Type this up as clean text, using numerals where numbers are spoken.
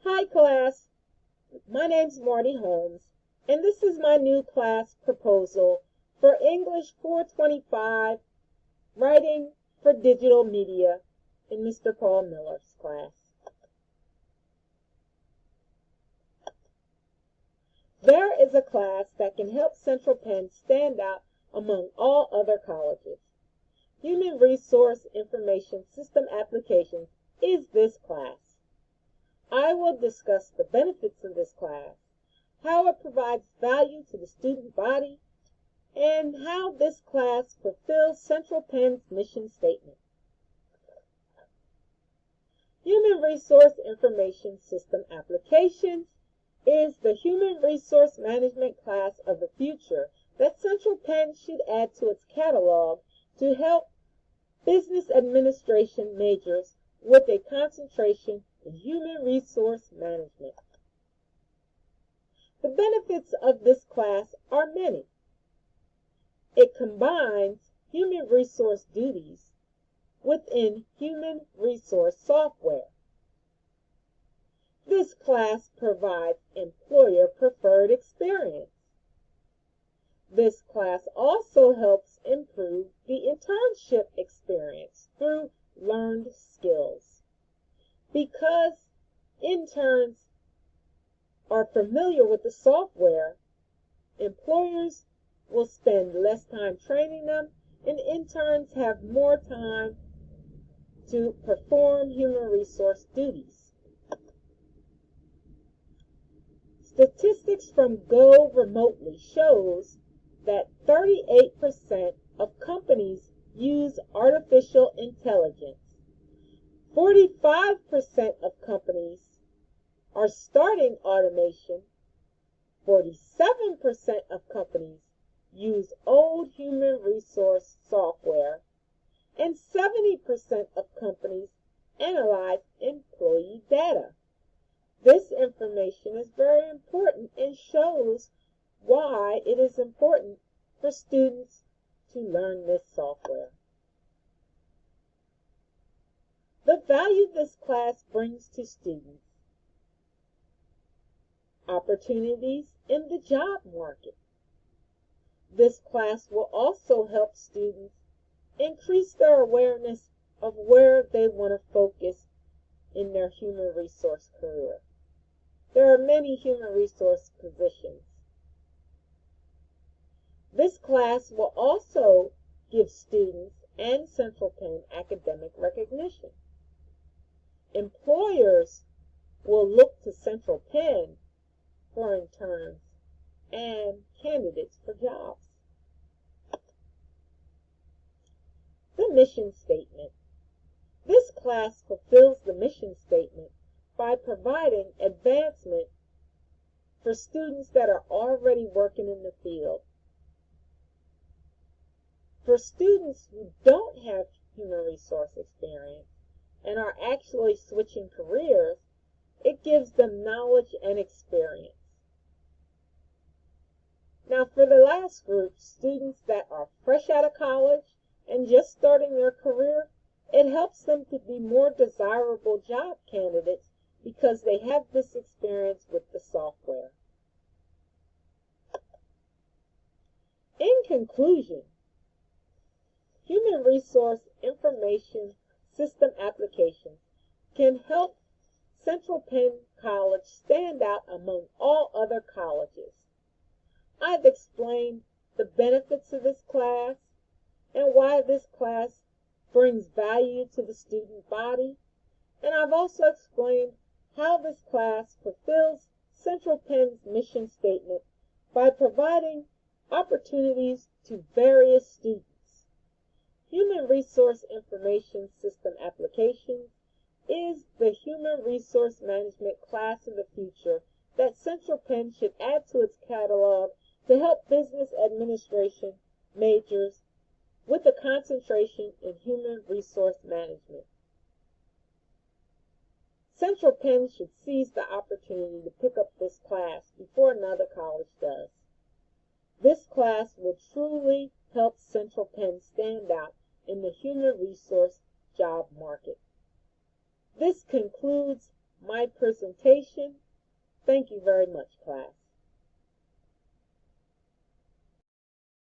Hi class, my name's Marty Holmes, and this is my new class proposal for English 425, Writing for Digital Media in Mr. Paul Miller's class. There is a class that can help Central Penn stand out among all other colleges. Human Resource Information System Applications is this class. I will discuss the benefits of this class, how it provides value to the student body, and how this class fulfills Central Penn's mission statement. Human Resource Information System Applications is the human resource management class of the future that Central Penn should add to its catalog to help business administration majors with a concentration in human resource management. The benefits of this class are many. It combines human resource duties within human resource software. This class provides employer-preferred experience. This class also helps improve the internship experience through learned skills. Because interns are familiar with the software, employers will spend less time training them, and interns have more time to perform human resource duties. Statistics from Go Remotely shows that 38% of companies use artificial intelligence. 45% of companies are starting automation. 47% of companies use old human resource software. And 70% of companies analyze employee data. This information is very important and shows why it is important for students to learn this software. The value this class brings to students. Opportunities in the job market. This class will also help students increase their awareness of where they want to focus in their human resource career. There are many human resource positions. This class will also give students and Central Penn academic recognition. Employers will look to Central Penn for interns and candidates for jobs. The mission statement. This class fulfills the mission statement by providing advancement for students that are already working in the field. For students who don't have human resource experience and are actually switching careers, it gives them knowledge and experience. Now for the last group, students that are fresh out of college and just starting their career, it helps them to be more desirable job candidates because they have this experience with the software. In conclusion, human resource information system applications can help Central Penn College stand out among all other colleges. I've explained the benefits of this class and why this class brings value to the student body, and I've also explained how this class fulfills Central Penn's mission statement by providing opportunities to various students. Human Resource Information System Applications is the human resource management class of the future that Central Penn should add to its catalog to help business administration majors with a concentration in human resource management. Central Penn should seize the opportunity to pick up this class before another college does. This class will truly help Central Penn stand out in the human resource job market. This concludes my presentation. Thank you very much, class.